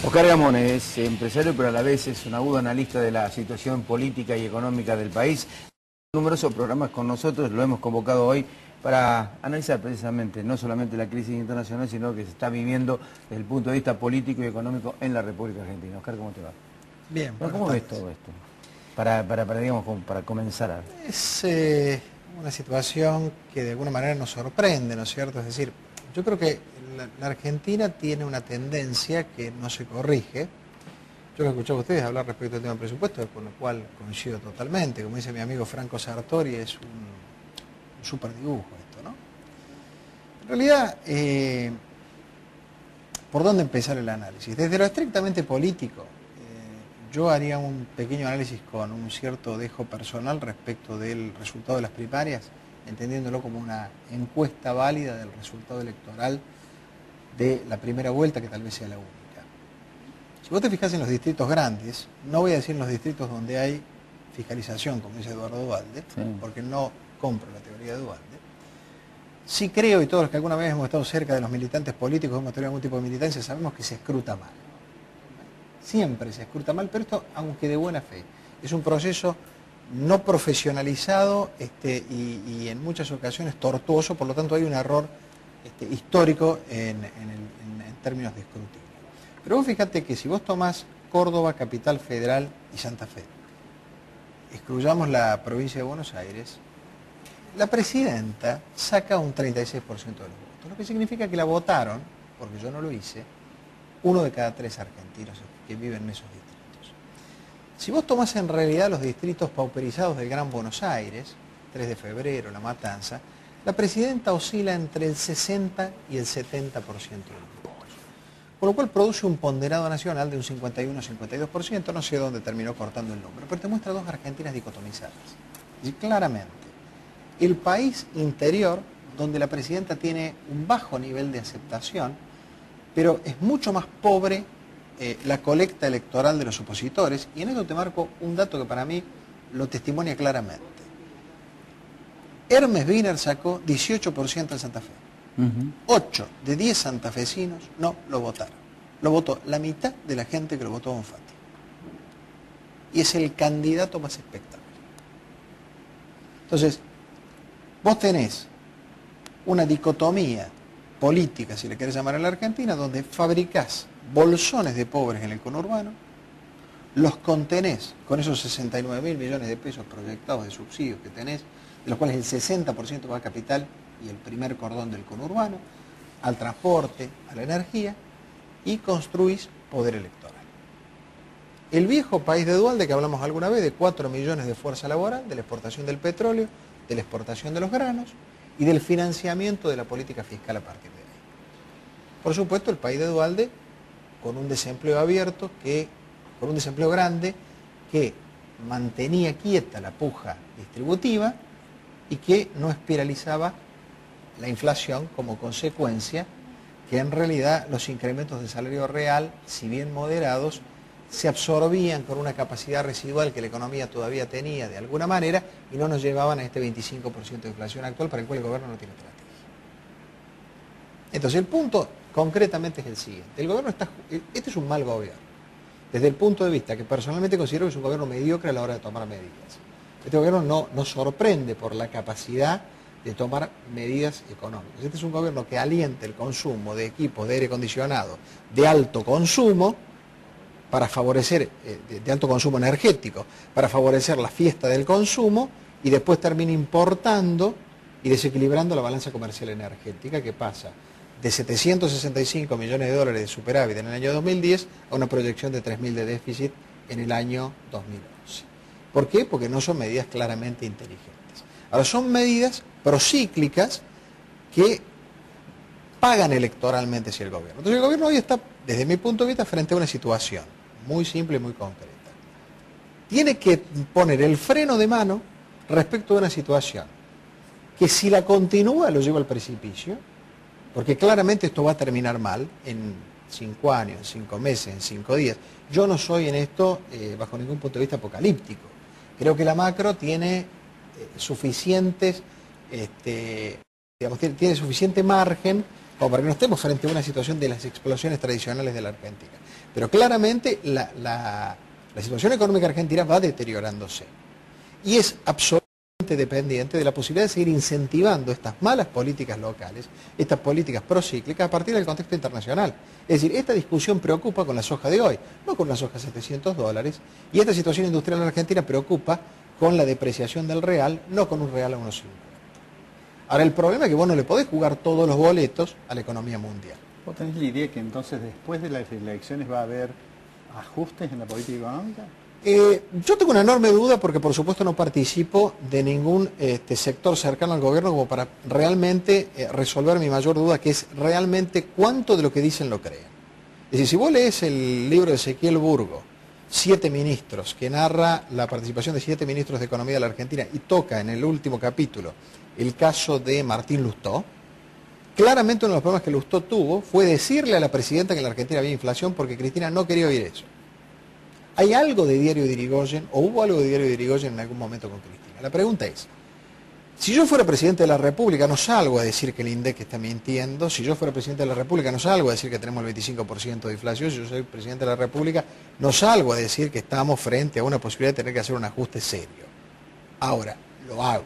Oscar Gamón es empresario, pero a la vez es un agudo analista de la situación política y económica del país. Numerosos programas con nosotros, lo hemos convocado hoy para analizar precisamente no solamente la crisis internacional, sino que se está viviendo desde el punto de vista político y económico en la República Argentina. Oscar, ¿cómo te va? Bien, Bueno, buenas ¿cómo ves tardes. todo esto? Digamos, para comenzar a... Es una situación que de alguna manera nos sorprende, ¿no es cierto? Es decir, yo creo que la Argentina tiene una tendencia que no se corrige. Yo lo he escuchado a ustedes hablar respecto al tema del presupuesto, con lo cual coincido totalmente. Como dice mi amigo Franco Sartori, es un super dibujo esto, ¿no? En realidad, ¿por dónde empezar el análisis? Desde lo estrictamente político, yo haría un pequeño análisis con un cierto dejo personal respecto del resultado de las primarias, entendiéndolo como una encuesta válida del resultado electoral de la primera vuelta, que tal vez sea la única. Si vos te fijas en los distritos grandes, no voy a decir en los distritos donde hay fiscalización, como dice Eduardo Duhalde, Sí. porque no compro la teoría de Duhalde. Sí creo, y todos los que alguna vez hemos estado cerca de los militantes políticos, hemos tenido algún tipo de militancia, sabemos que se escruta mal. Siempre se escruta mal, pero esto, aunque de buena fe, es un proceso no profesionalizado y en muchas ocasiones tortuoso, por lo tanto hay un error histórico en términos de escrutinio. Pero vos fíjate que si vos tomás Córdoba, Capital Federal y Santa Fe, excluyamos la provincia de Buenos Aires, la presidenta saca un 36% de los votos, lo que significa que la votaron, porque yo no lo hice, 1 de cada 3 argentinos que viven en esos distritos. Si vos tomás en realidad los distritos pauperizados del Gran Buenos Aires, 3 de febrero, La Matanza, la presidenta oscila entre el 60 y el 70% de los votos. Por lo cual produce un ponderado nacional de un 51-52%, no sé dónde terminó cortando el número, pero te muestra dos Argentinas dicotomizadas. Y claramente, el país interior, donde la presidenta tiene un bajo nivel de aceptación, pero es mucho más pobre la colecta electoral de los opositores, y en esto te marco un dato que para mí lo testimonia claramente. Hermes Wiener sacó 18% en Santa Fe. 8 de 10 santafesinos no lo votaron. Lo votó la mitad de la gente que lo votó a Bonfatti. Y es el candidato más espectacular. Entonces, vos tenés una dicotomía política, si le querés llamar, en la Argentina, donde fabricás bolsones de pobres en el conurbano, los contenés con esos 69.000 millones de pesos proyectados de subsidios que tenés, de los cuales el 60% va a capital y el primer cordón del conurbano, al transporte, a la energía, y construís poder electoral. El viejo país de Duhalde, que hablamos alguna vez, de 4 millones de fuerza laboral, de la exportación del petróleo, de la exportación de los granos y del financiamiento de la política fiscal a partir de ahí. Por supuesto, el país de Duhalde con un desempleo abierto, con un desempleo grande, que mantenía quieta la puja distributiva y que no espiralizaba la inflación como consecuencia, que en realidad los incrementos de salario real, si bien moderados, se absorbían con una capacidad residual que la economía todavía tenía de alguna manera y no nos llevaban a este 25% de inflación actual para el cual el gobierno no tiene estrategia. Entonces el punto concretamente es el siguiente. El gobierno este es un mal gobierno, desde el punto de vista que personalmente considero que es un gobierno mediocre a la hora de tomar medidas. Este gobierno no sorprende por la capacidad de tomar medidas económicas. Este es un gobierno que alienta el consumo de equipos de aire acondicionado de alto consumo, para favorecer, de alto consumo energético, para favorecer la fiesta del consumo, y después termina importando y desequilibrando la balanza comercial energética, que pasa de 765 millones de dólares de superávit en el año 2010 a una proyección de 3.000 de déficit en el año 2011. ¿Por qué? Porque no son medidas claramente inteligentes. Ahora, son medidas procíclicas que pagan electoralmente hacia el gobierno. Entonces el gobierno hoy está, desde mi punto de vista, frente a una situación muy simple y muy concreta. Tiene que poner el freno de mano respecto a una situación que, si la continúa, lo lleva al precipicio, porque claramente esto va a terminar mal en 5 años, en 5 meses, en 5 días. Yo no soy en esto, bajo ningún punto de vista, apocalíptico. Creo que la macro tiene suficientes, tiene suficiente margen como para que no estemos frente a una situación de las explosiones tradicionales de la Argentina. Pero claramente la situación económica argentina va deteriorándose. Y es absolutamente dependiente de la posibilidad de seguir incentivando estas malas políticas locales, estas políticas procíclicas a partir del contexto internacional. Es decir, esta discusión preocupa con la soja de hoy, no con una soja de $700, y esta situación industrial en Argentina preocupa con la depreciación del real, no con un real a 1.50. Ahora, el problema es que vos no le podés jugar todos los boletos a la economía mundial. ¿Vos tenés la idea que entonces después de las elecciones va a haber ajustes en la política económica? Yo tengo una enorme duda porque por supuesto no participo de ningún sector cercano al gobierno como para realmente resolver mi mayor duda, que es realmente cuánto de lo que dicen lo creen. Es decir, si vos lees el libro de Ezequiel Burgo, 7 ministros, que narra la participación de 7 ministros de Economía de la Argentina y toca en el último capítulo el caso de Martín Lustó, claramente uno de los problemas que Lustó tuvo fue decirle a la presidenta que en la Argentina había inflación porque Cristina no quería oír eso. ¿Hay algo de Diario de Irigoyen o hubo algo de Diario de Irigoyen en algún momento con Cristina? La pregunta es, si yo fuera presidente de la República no salgo a decir que el INDEC está mintiendo, si yo fuera presidente de la República no salgo a decir que tenemos el 25% de inflación, si yo soy presidente de la República no salgo a decir que estamos frente a una posibilidad de tener que hacer un ajuste serio. Ahora, lo hago.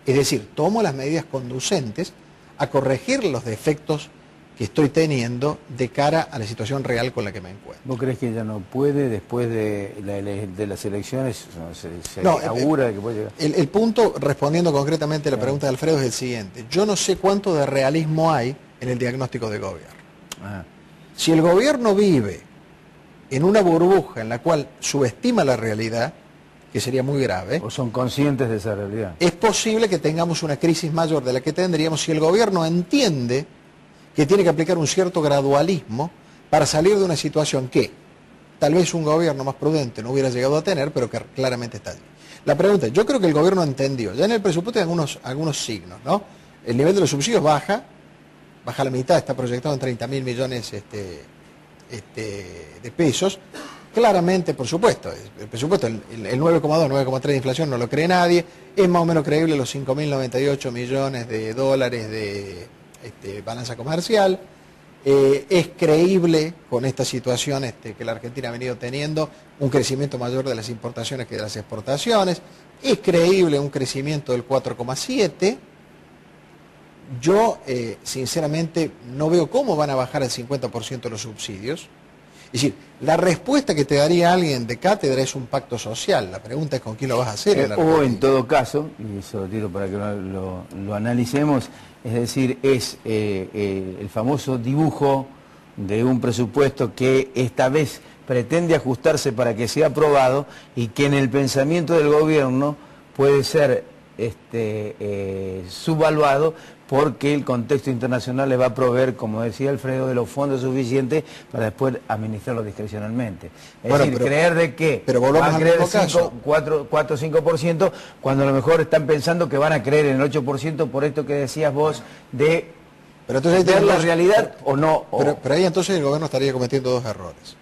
Es decir, tomo las medidas conducentes a corregir los defectos que estoy teniendo de cara a la situación real con la que me encuentro. ¿Vos crees que ella no puede después de las elecciones? ¿Se No, augura de que puede llegar? El punto, respondiendo concretamente a la pregunta de Alfredo, es el siguiente. Yo no sé cuánto de realismo hay en el diagnóstico de gobierno. Ah. Si el gobierno vive en una burbuja en la cual subestima la realidad, que sería muy grave, ¿O son conscientes de esa realidad? es posible que tengamos una crisis mayor de la que tendríamos si el gobierno entiende que tiene que aplicar un cierto gradualismo para salir de una situación que tal vez un gobierno más prudente no hubiera llegado a tener, pero que claramente está allí. La pregunta es, yo creo que el gobierno entendió, ya en el presupuesto hay algunos signos, ¿no? El nivel de los subsidios baja a la mitad, está proyectado en 30.000 millones de pesos. Claramente, por supuesto, el presupuesto, el 9,2, 9,3 de inflación no lo cree nadie, es más o menos creíble los 5.098 millones de dólares de balanza comercial, es creíble con esta situación que la Argentina ha venido teniendo un crecimiento mayor de las importaciones que de las exportaciones, es creíble un crecimiento del 4,7. Yo sinceramente no veo cómo van a bajar el 50% los subsidios. Es decir, la respuesta que te daría alguien de cátedra es un pacto social. La pregunta es con quién lo vas a hacer. O en todo caso, y eso lo tiro para que lo analicemos, es decir, es el famoso dibujo de un presupuesto que esta vez pretende ajustarse para que sea aprobado y que en el pensamiento del gobierno puede ser subvaluado porque el contexto internacional le va a proveer, como decía Alfredo, de los fondos suficientes para después administrarlo discrecionalmente. Es decir, creer de que van a creer 4 o 5%, cuando a lo mejor están pensando que van a creer en el 8% por esto que decías vos de pero entonces ver la realidad o no. Pero ahí entonces el gobierno estaría cometiendo 2 errores.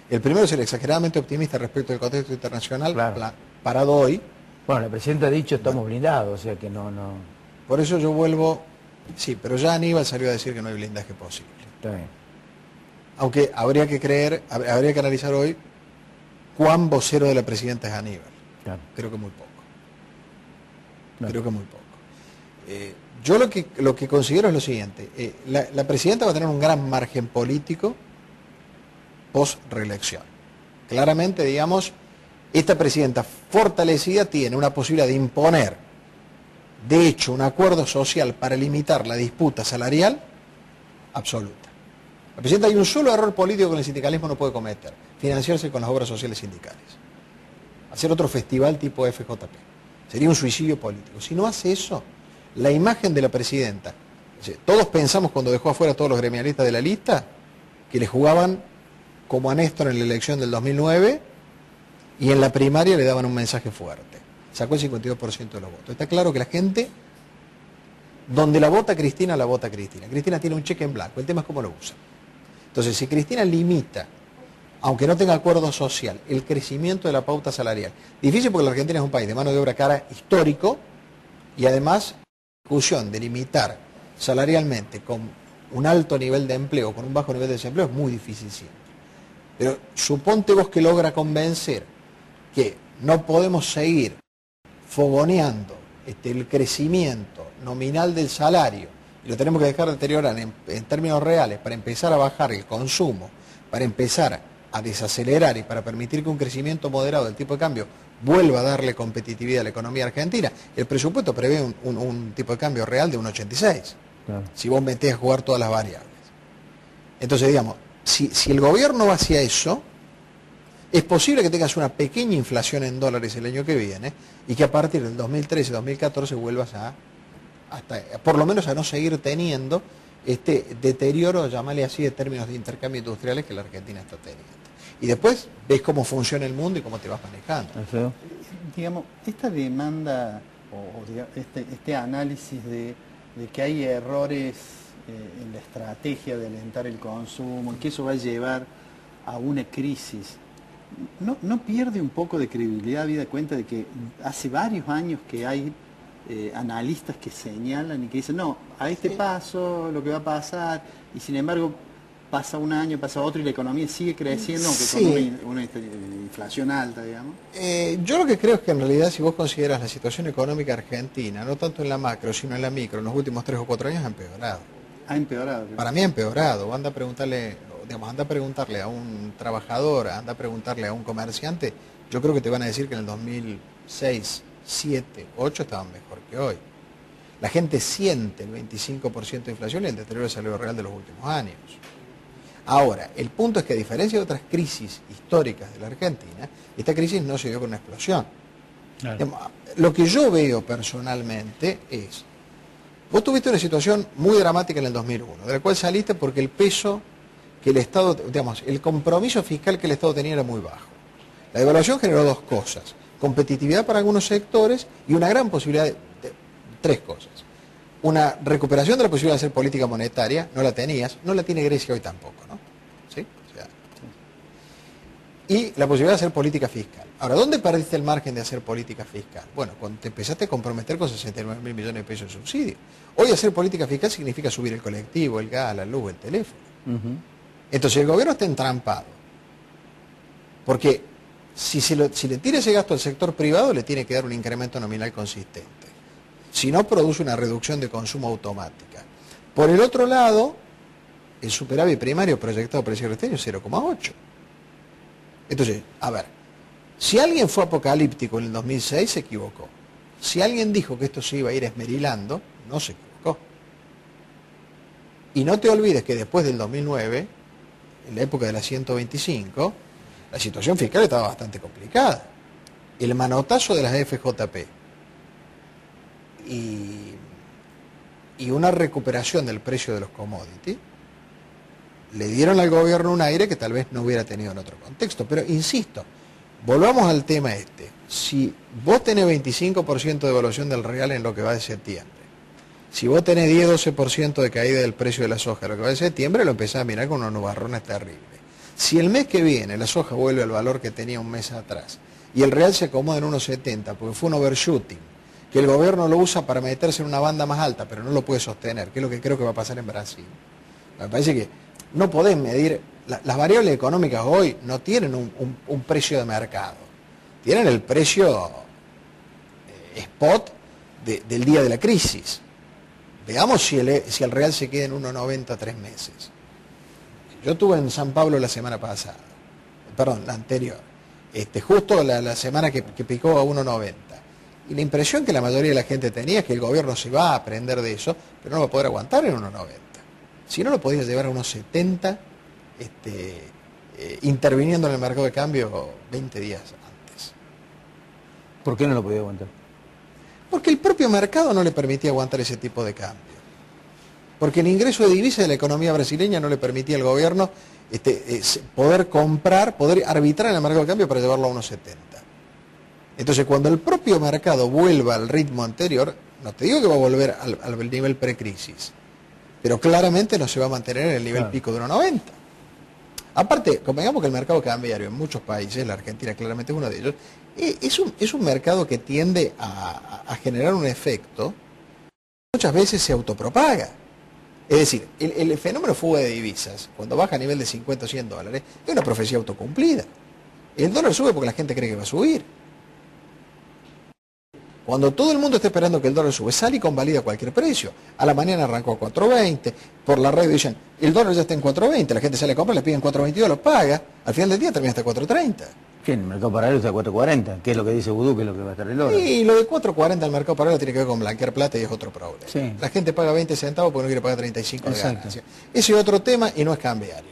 El primero es ser exageradamente optimista respecto al contexto internacional, claro, parado hoy. Bueno, la presidenta ha dicho estamos blindados, o sea que no... Por eso yo vuelvo... Sí, pero ya Aníbal salió a decir que no hay blindaje posible. Está bien. Aunque habría que analizar hoy cuán vocero de la presidenta es Aníbal. Claro. Creo que muy poco. No. Creo que muy poco. Yo lo que considero es lo siguiente. La presidenta va a tener un gran margen político post-reelección. Claramente, digamos, esta presidenta fortalecida tiene una posibilidad de imponer, de hecho, un acuerdo social para limitar la disputa salarial absoluta. La presidenta, hay un solo error político que el sindicalismo no puede cometer: financiarse con las obras sociales sindicales. Hacer otro festival tipo FJP. Sería un suicidio político. Si no hace eso, la imagen de la presidenta, todos pensamos cuando dejó afuera a todos los gremialistas de la lista, que le jugaban como a Néstor en la elección del 2009 y en la primaria le daban un mensaje fuerte. Sacó el 52% de los votos. Está claro que la gente, donde la vota Cristina, la vota Cristina. Cristina tiene un cheque en blanco, el tema es cómo lo usa. Entonces, si Cristina limita, aunque no tenga acuerdo social, el crecimiento de la pauta salarial, difícil porque la Argentina es un país de mano de obra cara histórico, y además, la discusión de limitar salarialmente con un alto nivel de empleo, con un bajo nivel de desempleo, es muy difícil siempre. Pero suponte vos que logra convencer que no podemos seguir fogoneando el crecimiento nominal del salario y lo tenemos que dejar deteriorar en términos reales para empezar a bajar el consumo, para empezar a desacelerar y para permitir que un crecimiento moderado del tipo de cambio vuelva a darle competitividad a la economía argentina. El presupuesto prevé un tipo de cambio real de 1,86, claro, si vos metés a jugar todas las variables. Entonces, digamos, si el gobierno va hacia eso, es posible que tengas una pequeña inflación en dólares el año que viene y que a partir del 2013-2014 vuelvas por lo menos a no seguir teniendo este deterioro, llamarle así, de términos de intercambio industriales que la Argentina está teniendo. Y después ves cómo funciona el mundo y cómo te vas manejando. Digamos, esta demanda este análisis de que hay errores en la estrategia de alentar el consumo y que eso va a llevar a una crisis, ¿no pierde un poco de credibilidad habida cuenta de que hace varios años que hay analistas que señalan y que dicen, no, a este paso lo que va a pasar, y sin embargo pasa un año, pasa otro y la economía sigue creciendo, aunque con una inflación alta, digamos? Yo lo que creo es que en realidad, si vos consideras la situación económica argentina, no tanto en la macro, sino en la micro, en los últimos 3 o 4 años ha empeorado. ¿Ha empeorado? Para mí ha empeorado. Anda a preguntarle a un trabajador, anda a preguntarle a un comerciante, yo creo que te van a decir que en el 2006, 7, 8 estaban mejor que hoy. La gente siente el 25% de inflación y el deterioro del salario real de los últimos años. Ahora, el punto es que a diferencia de otras crisis históricas de la Argentina, esta crisis no se dio con una explosión. Claro. Lo que yo veo personalmente es, vos tuviste una situación muy dramática en el 2001, de la cual saliste porque el peso que el Estado, el compromiso fiscal que el Estado tenía era muy bajo. La devaluación generó 2 cosas: competitividad para algunos sectores y una gran posibilidad de 3 cosas. Una recuperación de la posibilidad de hacer política monetaria, no la tenías, no la tiene Grecia hoy tampoco, ¿no? ¿Sí? O sea, y la posibilidad de hacer política fiscal. Ahora, ¿dónde perdiste el margen de hacer política fiscal? Bueno, cuando te empezaste a comprometer con 69.000 millones de pesos en subsidio. Hoy hacer política fiscal significa subir el colectivo, el gas, la luz, el teléfono. Entonces el gobierno está entrampado. Porque si le tira ese gasto al sector privado, le tiene que dar un incremento nominal consistente. Si no, produce una reducción de consumo automática. Por el otro lado, el superávit primario proyectado para el cierre de este año es 0,8. Entonces, a ver, si alguien fue apocalíptico en el 2006, se equivocó. Si alguien dijo que esto se iba a ir esmerilando, no se equivocó. Y no te olvides que después del 2009, en la época de la 125, la situación fiscal estaba bastante complicada. El manotazo de las FJP y una recuperación del precio de los commodities le dieron al gobierno un aire que tal vez no hubiera tenido en otro contexto. Pero insisto, volvamos al tema este. Si vos tenés 25% de evaluación del real en lo que va de septiembre, si vos tenés 10-12% de caída del precio de la soja en lo que va de septiembre, lo empezás a mirar con unos nubarrones terribles. Si el mes que viene la soja vuelve al valor que tenía un mes atrás y el real se acomoda en 1,70 porque fue un overshooting, que el gobierno lo usa para meterse en una banda más alta, pero no lo puede sostener, que es lo que creo que va a pasar en Brasil. Me parece que no podés medir, las variables económicas hoy no tienen un precio de mercado, tienen el precio spot del día de la crisis. Veamos si el real se queda en 1,90 3 meses. Yo estuve en San Pablo la semana pasada, perdón, la anterior, justo la semana que picó a 1,90. Y la impresión que la mayoría de la gente tenía es que el gobierno se va a aprender de eso, pero no va a poder aguantar en 1,90. Si no, lo podías llevar a 1,70, interviniendo en el mercado de cambio 20 días antes. ¿Por qué no lo podía aguantar? Porque el propio mercado no le permitía aguantar ese tipo de cambio. Porque el ingreso de divisas de la economía brasileña no le permitía al gobierno poder comprar, poder arbitrar en el mercado de cambio para llevarlo a 1,70. Entonces, cuando el propio mercado vuelva al ritmo anterior, no te digo que va a volver al nivel precrisis, pero claramente no se va a mantener en el nivel pico de 1,90. Aparte, convengamos que el mercado cambiario en muchos países, la Argentina claramente es uno de ellos, es un mercado que tiende a generar un efecto que muchas veces se autopropaga. Es decir, el fenómeno fuga de divisas, cuando baja a nivel de 50 o 100 dólares, es una profecía autocumplida. El dólar sube porque la gente cree que va a subir. Cuando todo el mundo está esperando que el dólar sube, sale y convalida cualquier precio. A la mañana arrancó a 4.20, por la radio dicen, el dólar ya está en 4.20, la gente sale a comprar, le piden 4.22, lo paga, al final del día termina hasta 4.30. Sí, el mercado paralelo está a 4.40, que es lo que dice Vudú, que es lo que va a estar el dólar. Y lo de 4.40 al mercado paralelo tiene que ver con blanquear plata y es otro problema. Sí. La gente paga 20 centavos porque no quiere pagar 35 de Exacto. ganancia. Ese es otro tema y no es cambiario.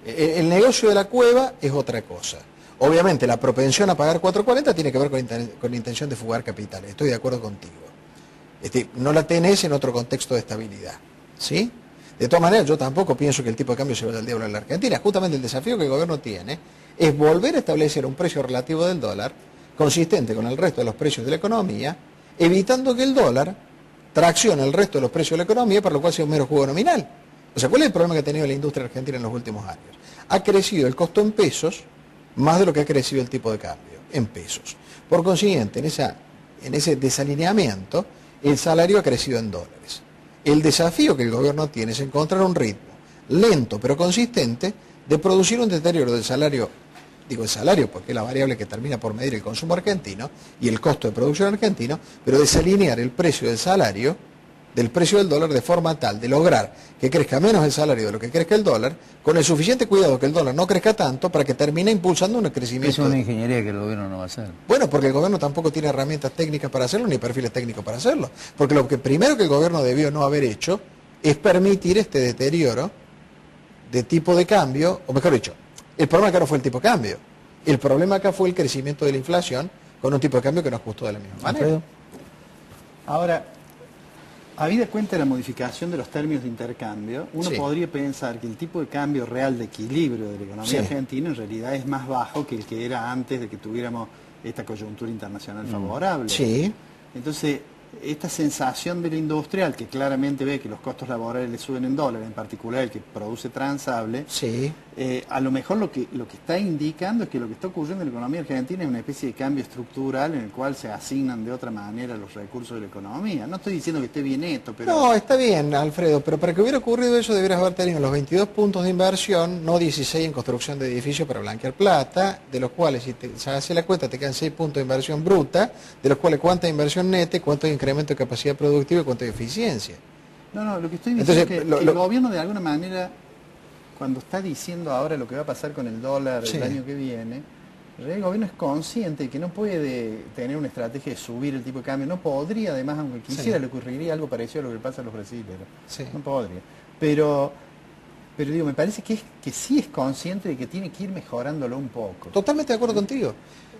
El negocio de la cueva es otra cosa. Obviamente la propensión a pagar 4.40 tiene que ver con la intención de fugar capitales. Estoy de acuerdo contigo. No la tenés en otro contexto de estabilidad. ¿Sí? De todas maneras, yo tampoco pienso que el tipo de cambio se vaya al diablo en la Argentina. Justamente el desafío que el gobierno tiene es volver a establecer un precio relativo del dólar consistente con el resto de los precios de la economía, evitando que el dólar traccione el resto de los precios de la economía, para lo cual sea un mero juego nominal. O sea, ¿cuál es el problema que ha tenido la industria argentina en los últimos años? Ha crecido el costo en pesos más de lo que ha crecido el tipo de cambio, en pesos. Por consiguiente, en ese desalineamiento, el salario ha crecido en dólares. El desafío que el gobierno tiene es encontrar un ritmo lento pero consistente de producir un deterioro del salario, digo el salario porque es la variable que termina por medir el consumo argentino y el costo de producción argentino, pero desalinear el precio del salario del precio del dólar de forma tal de lograr que crezca menos el salario de lo que crezca el dólar, con el suficiente cuidado que el dólar no crezca tanto para que termine impulsando un crecimiento. Es una ingeniería que el gobierno no va a hacer. Bueno, porque el gobierno tampoco tiene herramientas técnicas para hacerlo, ni perfiles técnicos para hacerlo. Porque lo que primero que el gobierno debió no haber hecho es permitir este deterioro de tipo de cambio, o mejor dicho, el problema acá no fue el tipo de cambio, el problema acá fue el crecimiento de la inflación con un tipo de cambio que no ajustó de la misma manera. Alfredo. Ahora, habida cuenta de la modificación de los términos de intercambio, uno Sí. podría pensar que el tipo de cambio real de equilibrio de la economía Sí. argentina en realidad es más bajo que el que era antes de que tuviéramos esta coyuntura internacional favorable. Sí. Entonces, esta sensación del industrial, que claramente ve que los costos laborales le suben en dólares, en particular el que produce transable, Sí. a lo mejor lo que está indicando es que lo que está ocurriendo en la economía argentina es una especie de cambio estructural en el cual se asignan de otra manera los recursos de la economía. No estoy diciendo que esté bien esto, pero... No, está bien, Alfredo, pero para que hubiera ocurrido eso deberías haber tenido los 22 puntos de inversión, no 16 en construcción de edificios para blanquear plata, de los cuales, si te haces la cuenta, te quedan 6 puntos de inversión bruta, de los cuales cuánta inversión neta, cuánto de incremento de capacidad productiva y cuánto de eficiencia. No, lo que estoy diciendo Entonces, es que el gobierno de alguna manera, cuando está diciendo ahora lo que va a pasar con el dólar Sí. el año que viene, el gobierno es consciente de que no puede tener una estrategia de subir el tipo de cambio. No podría, además, aunque quisiera, Sí. le ocurriría algo parecido a lo que pasa a los brasileños. Sí. No podría. Pero digo, me parece que sí es consciente de que tiene que ir mejorándolo un poco. Totalmente de acuerdo contigo.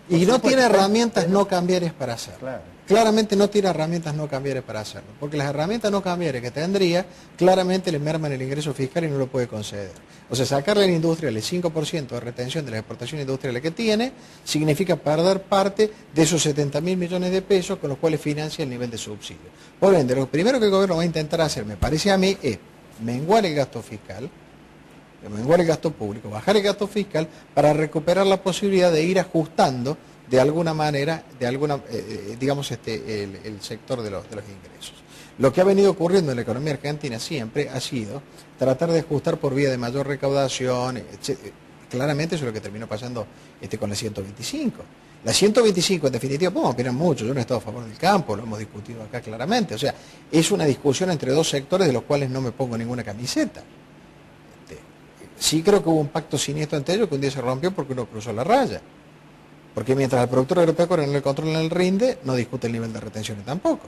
Por Y no supuesto, tiene pero- herramientas no cambiarias para hacerlo. Claro. Claramente no tiene herramientas no cambiarias para hacerlo. Porque las herramientas no cambiarias que tendría, claramente le merman el ingreso fiscal y no lo puede conceder. O sea, sacarle a la industria el 5% de retención de las exportaciones industriales que tiene, significa perder parte de esos 70.000 millones de pesos con los cuales financia el nivel de subsidio. Por ende, lo primero que el gobierno va a intentar hacer, me parece a mí, es menguar el gasto fiscal, menguar el gasto público, bajar el gasto fiscal para recuperar la posibilidad de ir ajustando de alguna manera, digamos, el sector de los ingresos. Lo que ha venido ocurriendo en la economía argentina siempre ha sido tratar de ajustar por vía de mayor recaudación, etc. Claramente eso es lo que terminó pasando con la 125. La 125, en definitiva, podemos opinar mucho, yo no he estado a favor del campo, lo hemos discutido acá claramente. O sea, es una discusión entre dos sectores de los cuales no me pongo ninguna camiseta. Sí creo que hubo un pacto siniestro entre ellos que un día se rompió porque uno cruzó la raya. Porque mientras el productor agropecuario no le controla el rinde, no discute el nivel de retenciones tampoco.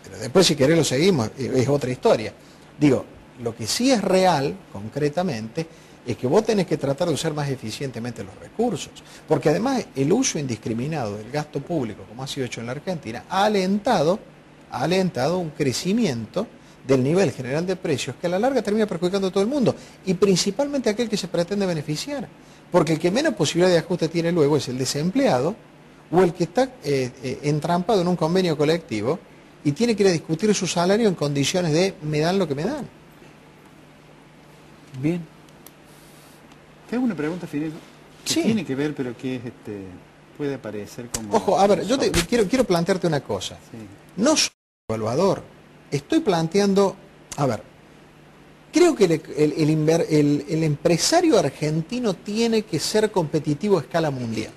Pero después, si querés, lo seguimos, es otra historia. Digo, lo que sí es real, concretamente, es que vos tenés que tratar de usar más eficientemente los recursos. Porque además el uso indiscriminado del gasto público, como ha sido hecho en la Argentina, ha alentado un crecimiento del nivel general de precios que a la larga termina perjudicando a todo el mundo y principalmente a aquel que se pretende beneficiar. Porque el que menos posibilidad de ajuste tiene luego es el desempleado o el que está entrampado en un convenio colectivo y tiene que ir a discutir su salario en condiciones de me dan lo que me dan. Bien. Te hago una pregunta, Fidel, que Sí. tiene que ver, pero que es, puede parecer como... Ojo, a ver, yo quiero plantearte una cosa. Sí. No soy evaluador, estoy planteando, a ver, creo que el empresario argentino tiene que ser competitivo a escala mundial.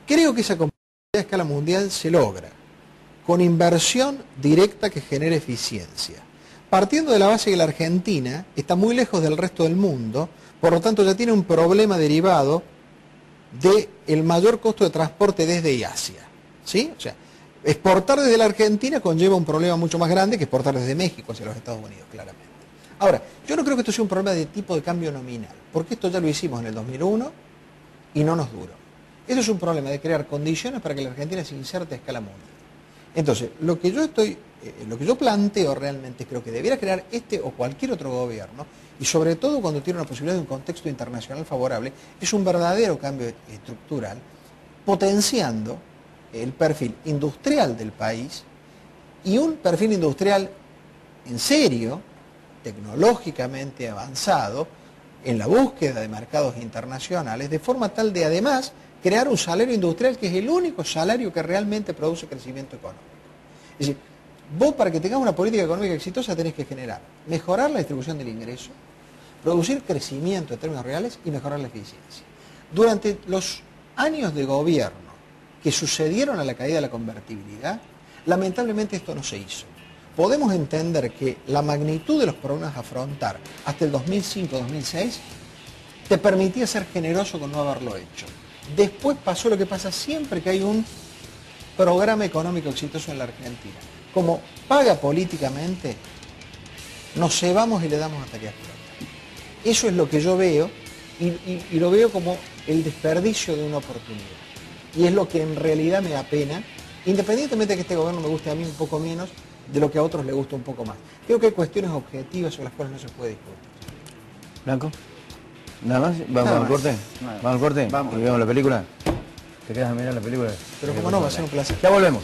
Creo que esa competitividad a escala mundial se logra con inversión directa que genere eficiencia. Partiendo de la base que la Argentina está muy lejos del resto del mundo, por lo tanto ya tiene un problema derivado del mayor costo de transporte desde Asia. ¿Sí? O sea, exportar desde la Argentina conlleva un problema mucho más grande que exportar desde México hacia los Estados Unidos, claramente. Ahora, yo no creo que esto sea un problema de tipo de cambio nominal, porque esto ya lo hicimos en el 2001 y no nos duró. Esto es un problema de crear condiciones para que la Argentina se inserte a escala mundial. Entonces, lo que yo planteo realmente, creo que debiera crear este o cualquier otro gobierno, y sobre todo cuando tiene una posibilidad de un contexto internacional favorable, es un verdadero cambio estructural, potenciando el perfil industrial del país y un perfil industrial en serio, tecnológicamente avanzado, en la búsqueda de mercados internacionales, de forma tal de además crear un salario industrial que es el único salario que realmente produce crecimiento económico. Es decir, vos para que tengas una política económica exitosa tenés que generar, mejorar la distribución del ingreso, producir crecimiento en términos reales y mejorar la eficiencia. Durante los años de gobierno que sucedieron a la caída de la convertibilidad, lamentablemente esto no se hizo. Podemos entender que la magnitud de los problemas a afrontar hasta el 2005-2006 te permitía ser generoso con no haberlo hecho. Después pasó lo que pasa siempre que hay un programa económico exitoso en la Argentina. Como paga políticamente, nos cebamos y le damos hasta que explota. Eso es lo que yo veo y lo veo como el desperdicio de una oportunidad. Y es lo que en realidad me apena, independientemente de que este gobierno me guste a mí un poco menos de lo que a otros les gusta un poco más. Creo que hay cuestiones objetivas sobre las cuales no se puede discutir. Blanco, ¿nada más? ¿Vamos al corte? ¿Vamos al corte? Vamos. ¿Y vemos la película? ¿Te quedas a mirar la película? Pero cómo no, va a ser un placer. Ya volvemos.